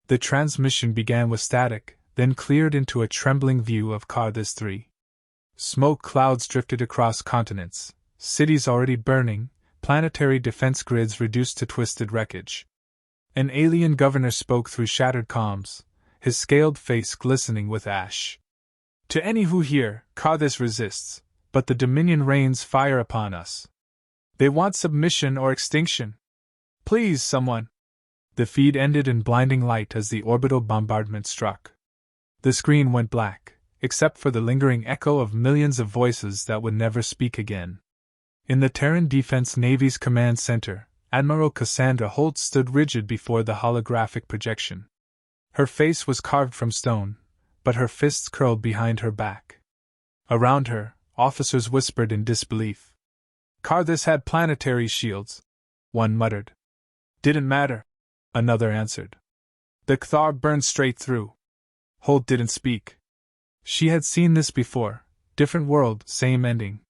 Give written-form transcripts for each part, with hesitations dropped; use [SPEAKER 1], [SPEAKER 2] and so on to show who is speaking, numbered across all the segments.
[SPEAKER 1] The transmission began with static, then cleared into a trembling view of Carthus 3. Smoke clouds drifted across continents, cities already burning, planetary defense grids reduced to twisted wreckage. An alien governor spoke through shattered comms, his scaled face glistening with ash. To any who hear, Carthus resists, but the Dominion rains fire upon us. They want submission or extinction. Please, someone. The feed ended in blinding light as the orbital bombardment struck. The screen went black, except for the lingering echo of millions of voices that would never speak again. In the Terran Defense Navy's command center, Admiral Cassandra Holt stood rigid before the holographic projection. Her face was carved from stone, but her fists curled behind her back. Around her, officers whispered in disbelief. Carthus had planetary shields, one muttered. Didn't matter, another answered. The Cthar burned straight through. Holt didn't speak. She had seen this before, different world, same ending.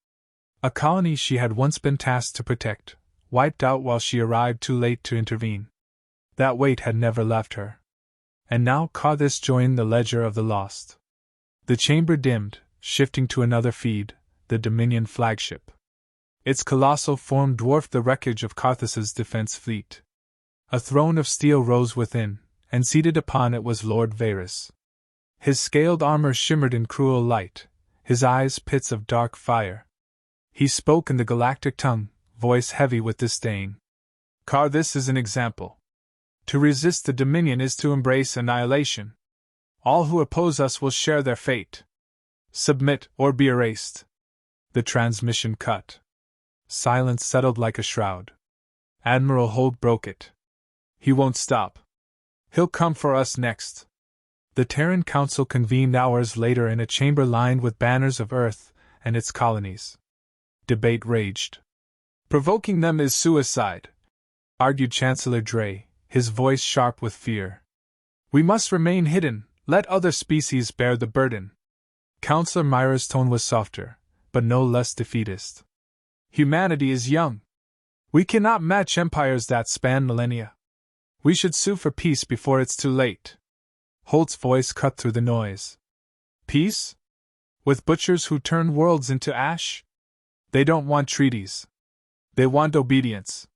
[SPEAKER 1] A colony she had once been tasked to protect, wiped out while she arrived too late to intervene. That weight had never left her. And now Carthus joined the ledger of the lost. The chamber dimmed, shifting to another feed, the Dominion flagship. Its colossal form dwarfed the wreckage of Carthus's defense fleet. A throne of steel rose within, and seated upon it was Lord Varys. His scaled armor shimmered in cruel light, his eyes pits of dark fire. He spoke in the galactic tongue, voice heavy with disdain. Carthus is an example. To resist the Dominion is to embrace annihilation. All who oppose us will share their fate. Submit or be erased. The transmission cut. Silence settled like a shroud. Admiral Holt broke it. He won't stop. He'll come for us next. The Terran Council convened hours later in a chamber lined with banners of Earth and its colonies. Debate raged. Provoking them is suicide, argued Chancellor Dre, his voice sharp with fear. We must remain hidden, let other species bear the burden. Counselor Myra's tone was softer, but no less defeatist. Humanity is young. We cannot match empires that span millennia. We should sue for peace before it's too late. Holt's voice cut through the noise. Peace? With butchers who turn worlds into ash? They don't want treaties. They want obedience.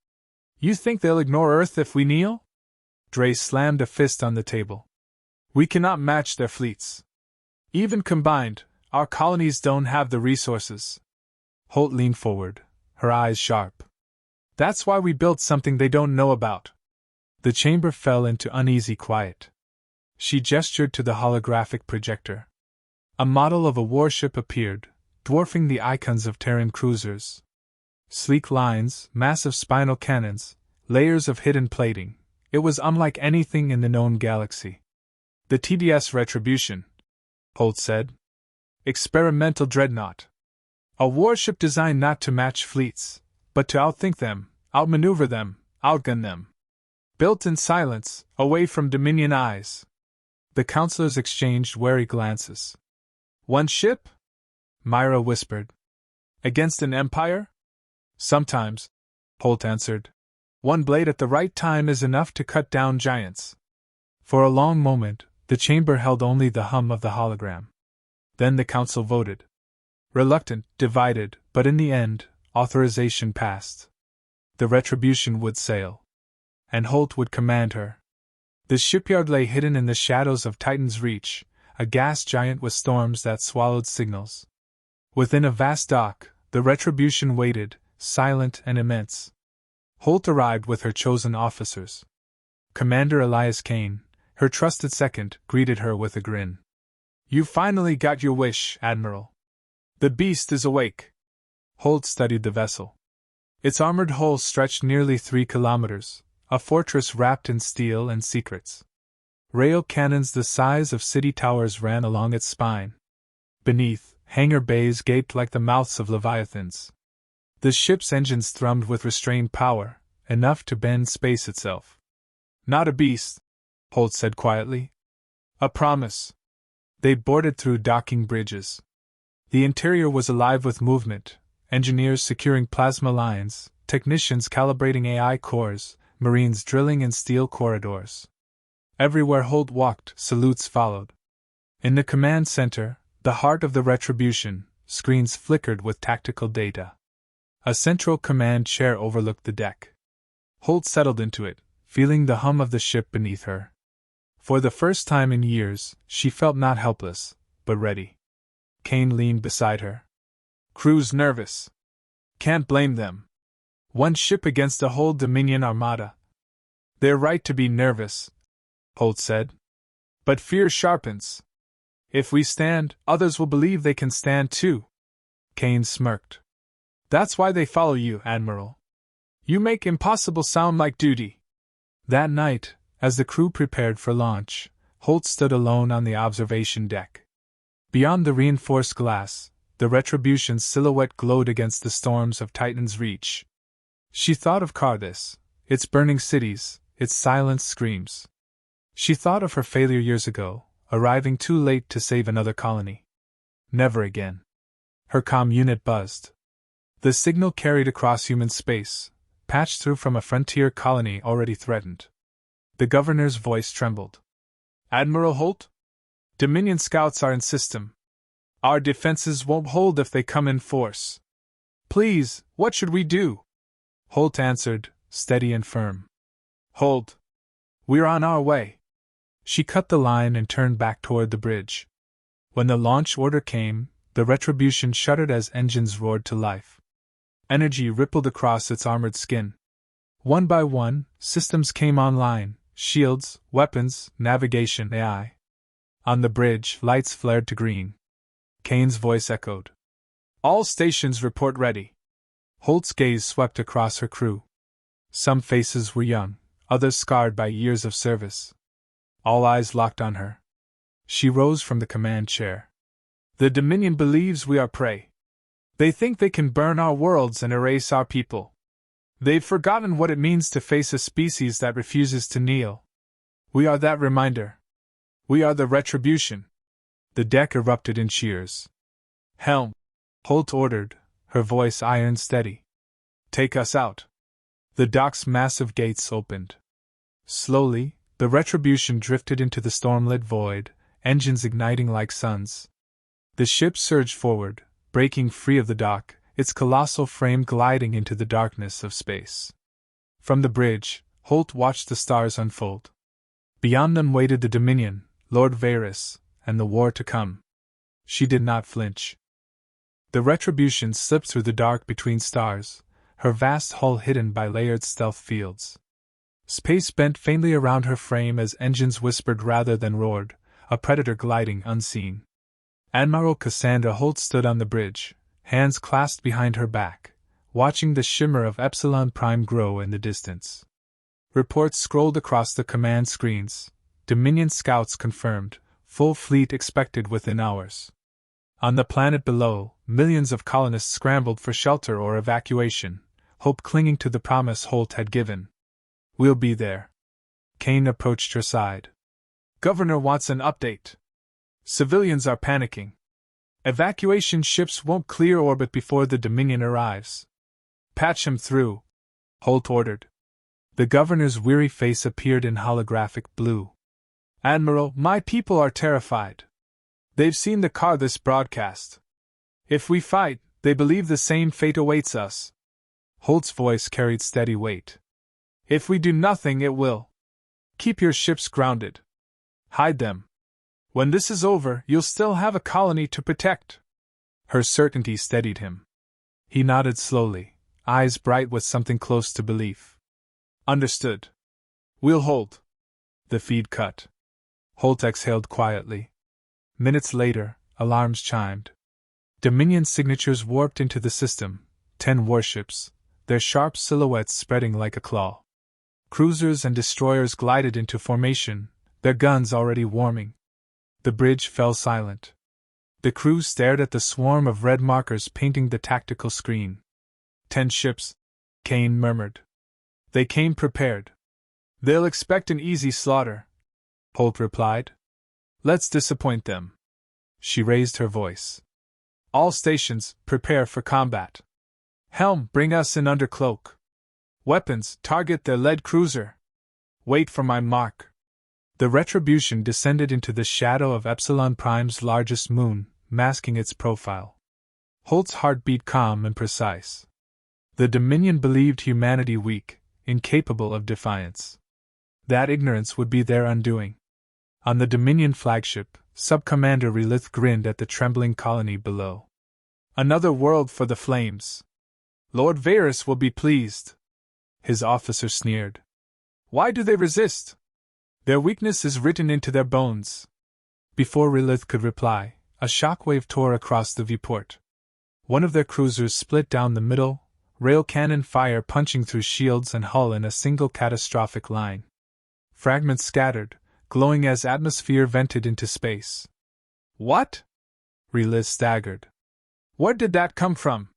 [SPEAKER 1] You think they'll ignore Earth if we kneel? Dre slammed a fist on the table. We cannot match their fleets. Even combined, our colonies don't have the resources. Holt leaned forward, her eyes sharp. That's why we built something they don't know about. The chamber fell into uneasy quiet. She gestured to the holographic projector. A model of a warship appeared, dwarfing the icons of Terran cruisers. Sleek lines, massive spinal cannons, layers of hidden plating. It was unlike anything in the known galaxy. The TDS Retribution, Holt said. Experimental dreadnought. A warship designed not to match fleets, but to outthink them, outmaneuver them, outgun them. Built in silence, away from Dominion eyes. The counselors exchanged wary glances. One ship? Myra whispered. Against an empire? Sometimes, Holt answered. One blade at the right time is enough to cut down giants. For a long moment, the chamber held only the hum of the hologram. Then the council voted. Reluctant, divided, but in the end, authorization passed. The Retribution would sail. And Holt would command her. The shipyard lay hidden in the shadows of Titan's Reach, a gas giant with storms that swallowed signals. Within a vast dock, the Retribution waited, silent and immense. Holt arrived with her chosen officers. Commander Elias Kane, her trusted second, greeted her with a grin. You finally got your wish, Admiral. The beast is awake. Holt studied the vessel. Its armored hull stretched nearly 3 kilometers, a fortress wrapped in steel and secrets. Rail cannons the size of city towers ran along its spine. Beneath, hangar bays gaped like the mouths of leviathans. The ship's engines thrummed with restrained power, enough to bend space itself. Not a beast, Holt said quietly. A promise. They boarded through docking bridges. The interior was alive with movement, engineers securing plasma lines, technicians calibrating AI cores, Marines drilling in steel corridors. Everywhere Holt walked, salutes followed. In the command center, the heart of the Retribution, screens flickered with tactical data. A central command chair overlooked the deck. Holt settled into it, feeling the hum of the ship beneath her. For the first time in years, she felt not helpless, but ready. Kane leaned beside her. "Crew's nervous. Can't blame them. One ship against a whole Dominion armada. They're right to be nervous," Holt said. "But fear sharpens. If we stand, others will believe they can stand too." Kane smirked. "That's why they follow you, Admiral. You make impossible sound like duty." That night, as the crew prepared for launch, Holt stood alone on the observation deck. Beyond the reinforced glass, the Retribution's silhouette glowed against the storms of Titan's reach. She thought of Cardis, its burning cities, its silenced screams. She thought of her failure years ago, arriving too late to save another colony. Never again. Her comm unit buzzed. The signal carried across human space, patched through from a frontier colony already threatened. The governor's voice trembled. "Admiral Holt? Dominion scouts are in system. Our defenses won't hold if they come in force. Please, what should we do?" Holt answered, steady and firm. "Hold. We're on our way." She cut the line and turned back toward the bridge. When the launch order came, the Retribution shuddered as engines roared to life. Energy rippled across its armored skin. One by one, systems came online: shields, weapons, navigation, AI. On the bridge, lights flared to green. Kane's voice echoed. "All stations report ready." Holt's gaze swept across her crew. Some faces were young, others scarred by years of service. All eyes locked on her. She rose from the command chair. "The Dominion believes we are prey. They think they can burn our worlds and erase our people. They've forgotten what it means to face a species that refuses to kneel. We are that reminder. We are the Retribution." The deck erupted in cheers. "Helm," Holt ordered, her voice iron steady. "Take us out." The dock's massive gates opened. Slowly, the Retribution drifted into the storm-lit void, engines igniting like suns. The ship surged forward, breaking free of the dock, its colossal frame gliding into the darkness of space. From the bridge, Holt watched the stars unfold. Beyond them waited the Dominion, Lord Varys, and the war to come. She did not flinch. The Retribution slipped through the dark between stars, her vast hull hidden by layered stealth fields. Space bent faintly around her frame as engines whispered rather than roared, a predator gliding unseen. Admiral Cassandra Holt stood on the bridge, hands clasped behind her back, watching the shimmer of Epsilon Prime grow in the distance. Reports scrolled across the command screens. Dominion scouts confirmed, full fleet expected within hours. On the planet below, millions of colonists scrambled for shelter or evacuation, hope clinging to the promise Holt had given. "We'll be there." Kane approached her side. "Governor wants an update. Civilians are panicking. Evacuation ships won't clear orbit before the Dominion arrives." "Patch him through," Holt ordered. The governor's weary face appeared in holographic blue. "Admiral, my people are terrified. They've seen the Cardis broadcast. If we fight, they believe the same fate awaits us." Holt's voice carried steady weight. "If we do nothing, it will. Keep your ships grounded. Hide them. When this is over, you'll still have a colony to protect." Her certainty steadied him. He nodded slowly, eyes bright with something close to belief. "Understood. We'll hold." The feed cut. Holt exhaled quietly. Minutes later, alarms chimed. Dominion signatures warped into the system, 10 warships, their sharp silhouettes spreading like a claw. Cruisers and destroyers glided into formation, their guns already warming. The bridge fell silent. The crew stared at the swarm of red markers painting the tactical screen. 10 ships, Kane murmured. "They came prepared. They'll expect an easy slaughter," Holt replied. "Let's disappoint them." She raised her voice. "All stations, prepare for combat. Helm, bring us in under cloak. Weapons, target their lead cruiser. Wait for my mark." The Retribution descended into the shadow of Epsilon Prime's largest moon, masking its profile. Holt's heart beat calm and precise. The Dominion believed humanity weak, incapable of defiance. That ignorance would be their undoing. On the Dominion flagship, Sub-Commander Relith grinned at the trembling colony below. Another world for the flames. Lord Varys will be pleased. His officer sneered. Why do they resist? Their weakness is written into their bones. Before Relith could reply, a shockwave tore across the viewport. One of their cruisers split down the middle, rail cannon fire punching through shields and hull in a single catastrophic line. Fragments scattered, glowing as atmosphere vented into space. What? Relith staggered. Where did that come from?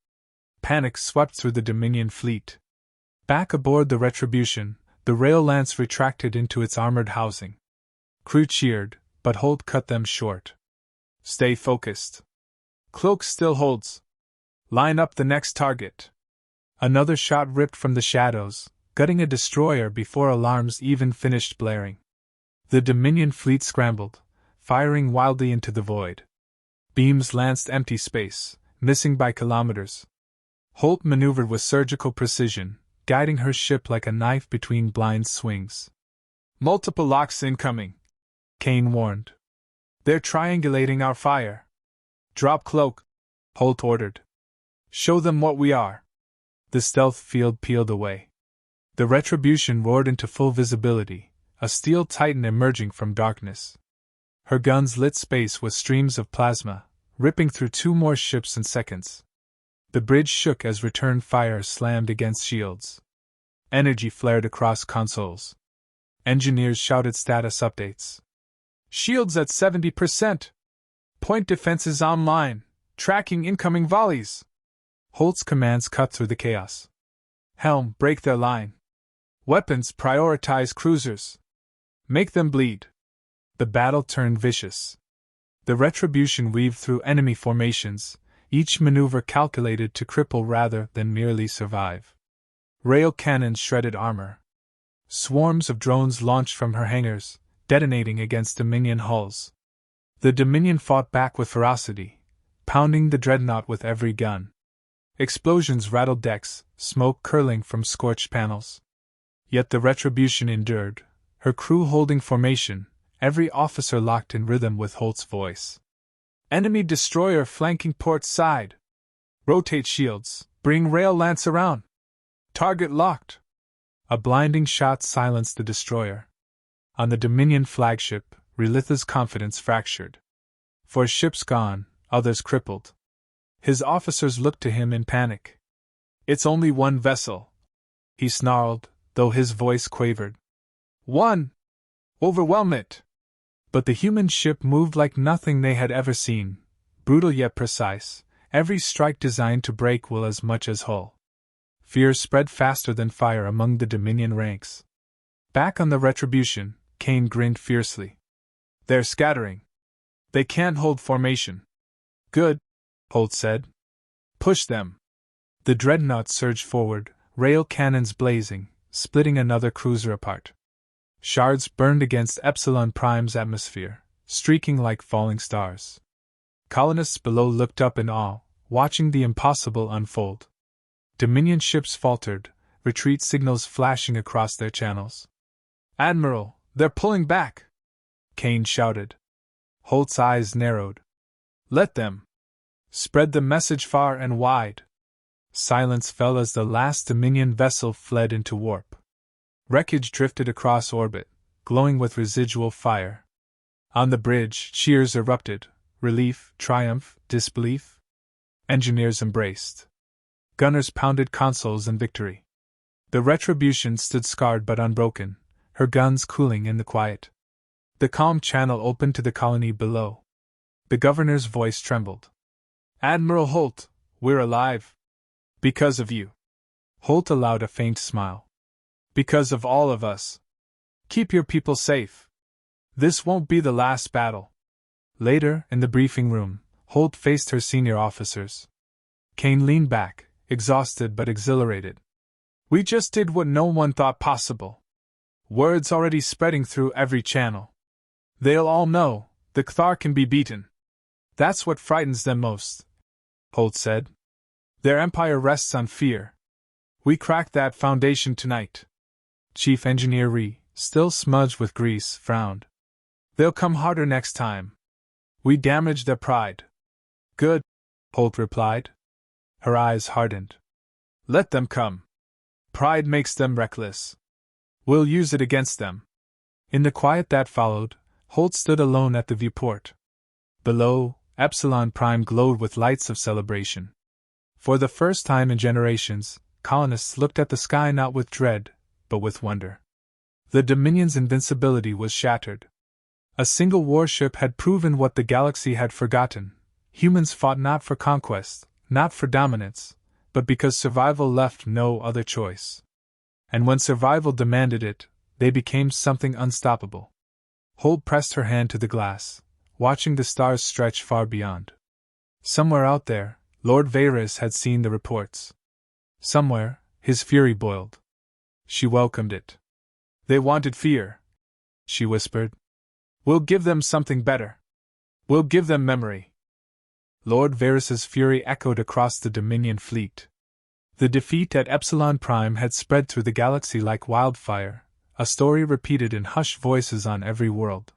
[SPEAKER 1] Panic swept through the Dominion fleet. Back aboard the Retribution, the rail lance retracted into its armored housing. Crew cheered, but Holt cut them short. Stay focused. Cloak still holds. Line up the next target. Another shot ripped from the shadows, gutting a destroyer before alarms even finished blaring. The Dominion fleet scrambled, firing wildly into the void. Beams lanced empty space, missing by kilometers. Holt maneuvered with surgical precision, guiding her ship like a knife between blind swings. Multiple locks incoming, Kane warned. They're triangulating our fire. Drop cloak, Holt ordered. Show them what we are. The stealth field peeled away. The Retribution roared into full visibility, a steel titan emerging from darkness. Her guns lit space with streams of plasma, ripping through 2 more ships in seconds. The bridge shook as return fire slammed against shields. Energy flared across consoles. Engineers shouted status updates. Shields at 70%. Point defenses online. Tracking incoming volleys. Holt's commands cut through the chaos. Helm, break their line. Weapons, prioritize cruisers. Make them bleed. The battle turned vicious. The Retribution weaved through enemy formations, each maneuver calculated to cripple rather than merely survive. Rail cannons shredded armor. Swarms of drones launched from her hangars, detonating against Dominion hulls. The Dominion fought back with ferocity, pounding the dreadnought with every gun. Explosions rattled decks, smoke curling from scorched panels. Yet the Retribution endured, her crew holding formation, every officer locked in rhythm with Holt's voice. Enemy destroyer flanking port side. Rotate shields, bring rail lance around. Target locked. A blinding shot silenced the destroyer. On the Dominion flagship, Relith's confidence fractured. For ships gone, others crippled. His officers looked to him in panic. It's only one vessel, he snarled, though his voice quavered. One! Overwhelm it! But the human ship moved like nothing they had ever seen, brutal yet precise, every strike designed to break will as much as hull. Fear spread faster than fire among the Dominion ranks. Back on the Retribution, Kane grinned fiercely. They're scattering. They can't hold formation. Good, Holt said. Push them. The dreadnought surged forward, rail cannons blazing, splitting another cruiser apart. Shards burned against Epsilon Prime's atmosphere, streaking like falling stars. Colonists below looked up in awe, watching the impossible unfold. Dominion ships faltered, retreat signals flashing across their channels. Admiral, they're pulling back! Kane shouted. Holt's eyes narrowed. Let them! Spread the message far and wide. Silence fell as the last Dominion vessel fled into warp. Wreckage drifted across orbit, glowing with residual fire. On the bridge, cheers erupted, relief, triumph, disbelief. Engineers embraced. Gunners pounded consoles in victory. The Retribution stood scarred but unbroken, her guns cooling in the quiet. The calm channel opened to the colony below. The governor's voice trembled. Admiral Holt, we're alive. Because of you. Holt allowed a faint smile. Because of all of us. Keep your people safe. This won't be the last battle. Later, in the briefing room, Holt faced her senior officers. Kane leaned back, exhausted but exhilarated. We just did what no one thought possible. Word's already spreading through every channel. They'll all know, the Kthar can be beaten. That's what frightens them most, Holt said. Their empire rests on fear. We cracked that foundation tonight. Chief Engineer Ree, still smudged with grease, frowned. They'll come harder next time. We damaged their pride. Good, Holt replied. Her eyes hardened. Let them come. Pride makes them reckless. We'll use it against them. In the quiet that followed, Holt stood alone at the viewport. Below, Epsilon Prime glowed with lights of celebration. For the first time in generations, colonists looked at the sky not with dread, but with wonder. The Dominion's invincibility was shattered. A single warship had proven what the galaxy had forgotten. Humans fought not for conquest, not for dominance, but because survival left no other choice. And when survival demanded it, they became something unstoppable. Holt pressed her hand to the glass, watching the stars stretch far beyond. Somewhere out there, Lord Varys had seen the reports. Somewhere, his fury boiled. She welcomed it. They wanted fear, she whispered. We'll give them something better. We'll give them memory. Lord Varys's fury echoed across the Dominion fleet. The defeat at Epsilon Prime had spread through the galaxy like wildfire, a story repeated in hushed voices on every world.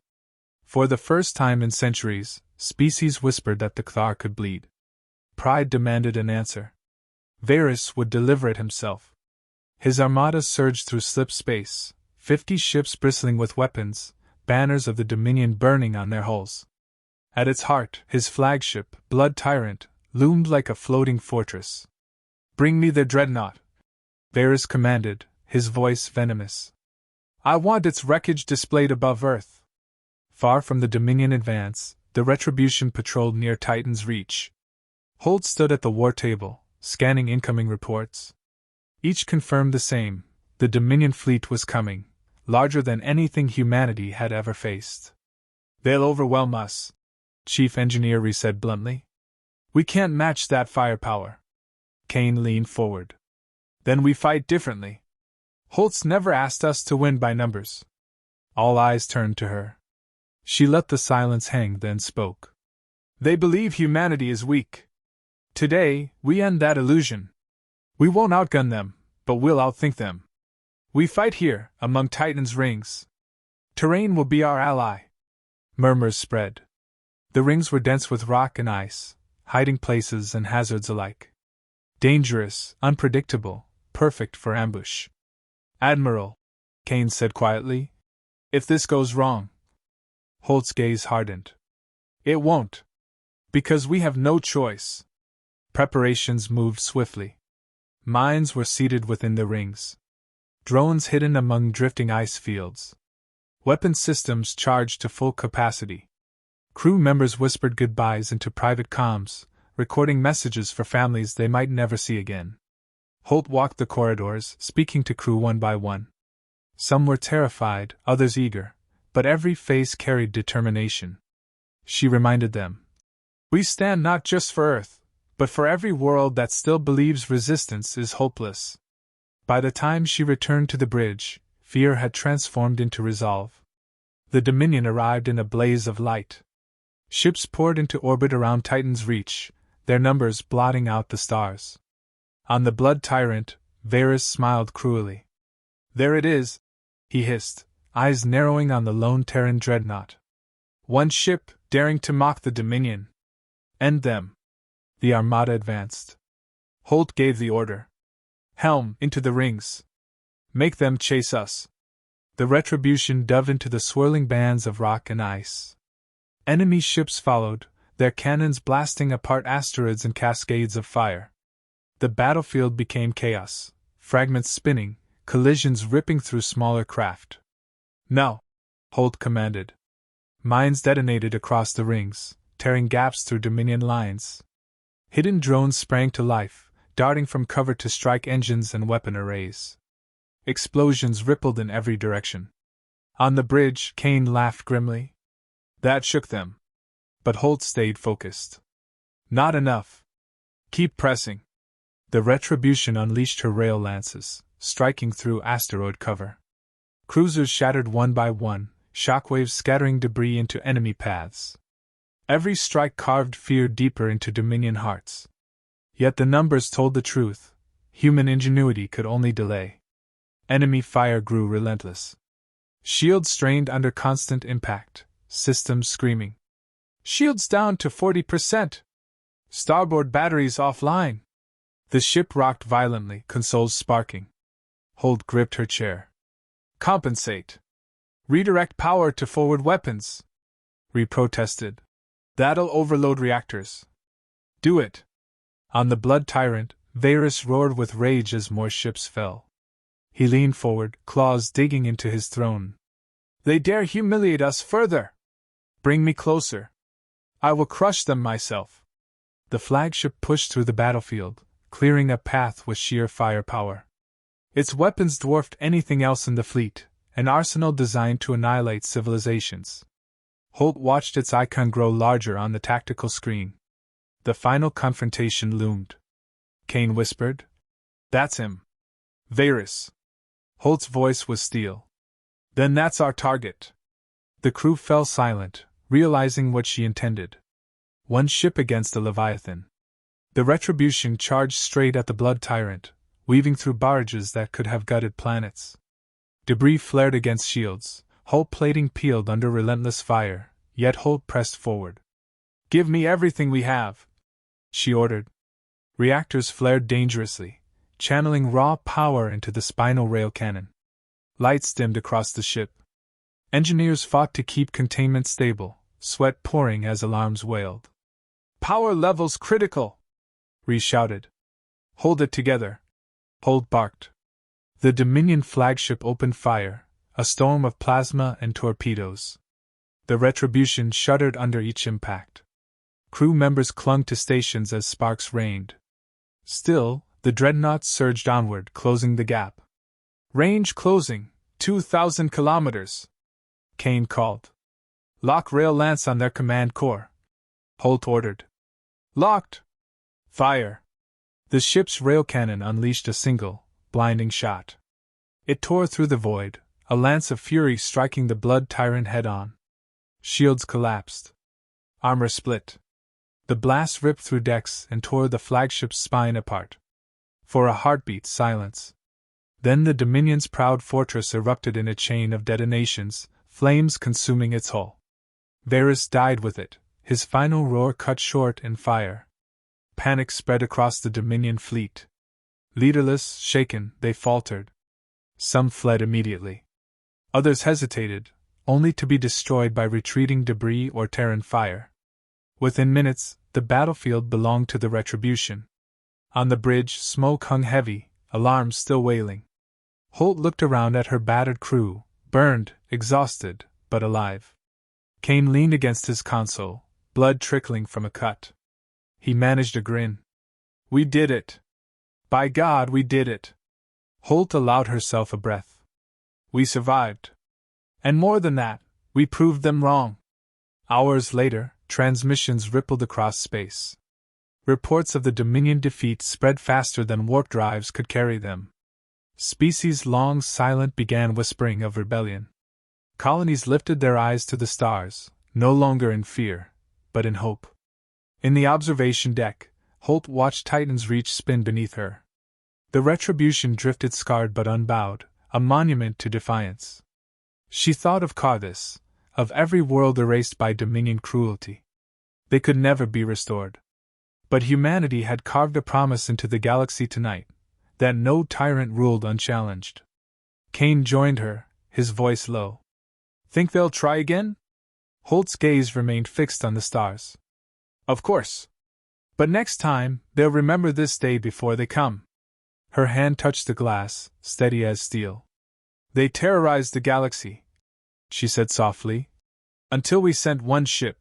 [SPEAKER 1] For the first time in centuries, species whispered that the Kthar could bleed. Pride demanded an answer. Varys would deliver it himself. His armada surged through slip space, 50 ships bristling with weapons, banners of the Dominion burning on their hulls. At its heart, his flagship, Blood Tyrant, loomed like a floating fortress. Bring me the dreadnought, Varys commanded, his voice venomous. I want its wreckage displayed above Earth. Far from the Dominion advance, the Retribution patrolled near Titan's reach. Holt stood at the war table, scanning incoming reports. Each confirmed the same: the Dominion fleet was coming, larger than anything humanity had ever faced. They'll overwhelm us, Chief Engineer Ree said bluntly. We can't match that firepower. Kane leaned forward. Then we fight differently. Holt's never asked us to win by numbers. All eyes turned to her. She let the silence hang, then spoke. They believe humanity is weak. Today, we end that illusion. We won't outgun them, but we'll outthink them. We fight here, among Titan's rings. Terrain will be our ally. Murmurs spread. The rings were dense with rock and ice, hiding places and hazards alike. Dangerous, unpredictable, perfect for ambush. Admiral, Kane said quietly, if this goes wrong. Holt's gaze hardened. It won't. Because we have no choice. Preparations moved swiftly. Mines were seated within the rings. Drones hidden among drifting ice fields. Weapon systems charged to full capacity. Crew members whispered goodbyes into private comms, recording messages for families they might never see again. Holt walked the corridors, speaking to crew one by one. Some were terrified, others eager, but every face carried determination. She reminded them. We stand not just for Earth, but for every world that still believes resistance is hopeless. By the time she returned to the bridge, fear had transformed into resolve. The Dominion arrived in a blaze of light. Ships poured into orbit around Titan's reach, their numbers blotting out the stars. On the Blood Tyrant, Varys smiled cruelly. There it is, he hissed, eyes narrowing on the lone Terran dreadnought. One ship, daring to mock the Dominion. End them. The armada advanced. Holt gave the order. Helm, into the rings. Make them chase us. The Retribution dove into the swirling bands of rock and ice. Enemy ships followed, their cannons blasting apart asteroids in cascades of fire. The battlefield became chaos, fragments spinning, collisions ripping through smaller craft. No, Holt commanded. Mines detonated across the rings, tearing gaps through Dominion lines. Hidden drones sprang to life, darting from cover to strike engines and weapon arrays. Explosions rippled in every direction. On the bridge, Kane laughed grimly. That shook them. But Holt stayed focused. Not enough. Keep pressing. The Retribution unleashed her rail lances, striking through asteroid cover. Cruisers shattered one by one, shockwaves scattering debris into enemy paths. Every strike carved fear deeper into Dominion hearts. Yet the numbers told the truth. Human ingenuity could only delay. Enemy fire grew relentless. Shields strained under constant impact, systems screaming. Shields down to 40%. Starboard batteries offline. The ship rocked violently, consoles sparking. Holt gripped her chair. Compensate. Redirect power to forward weapons. Ree protested. That'll overload reactors. Do it. On the Blood Tyrant, Varys roared with rage as more ships fell. He leaned forward, claws digging into his throne. They dare humiliate us further! Bring me closer. I will crush them myself. The flagship pushed through the battlefield, clearing a path with sheer firepower. Its weapons dwarfed anything else in the fleet, an arsenal designed to annihilate civilizations. Holt watched its icon grow larger on the tactical screen. The final confrontation loomed. Kane whispered, "That's him. Varys." Holt's voice was steel. "Then that's our target." The crew fell silent, realizing what she intended. One ship against a Leviathan. The Retribution charged straight at the Blood Tyrant, weaving through barrages that could have gutted planets. Debris flared against shields, hull plating peeled under relentless fire, yet Holt pressed forward. "Give me everything we have," she ordered. Reactors flared dangerously, channeling raw power into the spinal rail cannon. Lights dimmed across the ship. Engineers fought to keep containment stable, sweat pouring as alarms wailed. "Power levels critical!" Ree shouted. "Hold it together!" Holt barked. The Dominion flagship opened fire, a storm of plasma and torpedoes. The Retribution shuddered under each impact. Crew members clung to stations as sparks rained. Still, the dreadnought surged onward, closing the gap. "Range closing, 2,000 kilometers," Kane called. "Lock rail lance on their command core," Holt ordered. "Locked!" "Fire!" The ship's rail cannon unleashed a single, blinding shot. It tore through the void, a lance of fury striking the Blood Tyrant head-on. Shields collapsed. Armor split. The blast ripped through decks and tore the flagship's spine apart. For a heartbeat, silence. Then the Dominion's proud fortress erupted in a chain of detonations, flames consuming its hull. Varys died with it, his final roar cut short in fire. Panic spread across the Dominion fleet. Leaderless, shaken, they faltered. Some fled immediately. Others hesitated, only to be destroyed by retreating debris or Terran fire. Within minutes, the battlefield belonged to the Retribution. On the bridge, smoke hung heavy, alarms still wailing. Holt looked around at her battered crew, burned, exhausted, but alive. Kane leaned against his console, blood trickling from a cut. He managed a grin. "We did it! By God, we did it!" Holt allowed herself a breath. "We survived. And more than that, we proved them wrong." Hours later, transmissions rippled across space. Reports of the Dominion defeat spread faster than warp drives could carry them. Species long silent began whispering of rebellion. Colonies lifted their eyes to the stars, no longer in fear, but in hope. In the observation deck, Holt watched Titans reach spin beneath her. The Retribution drifted scarred but unbowed, a monument to defiance. She thought of Carthus, of every world erased by Dominion cruelty. They could never be restored. But humanity had carved a promise into the galaxy tonight, that no tyrant ruled unchallenged. Kane joined her, his voice low. "Think they'll try again?" Holt's gaze remained fixed on the stars. "Of course. But next time, they'll remember this day before they come." Her hand touched the glass, steady as steel. "They terrorized the galaxy," she said softly, "until we sent one ship,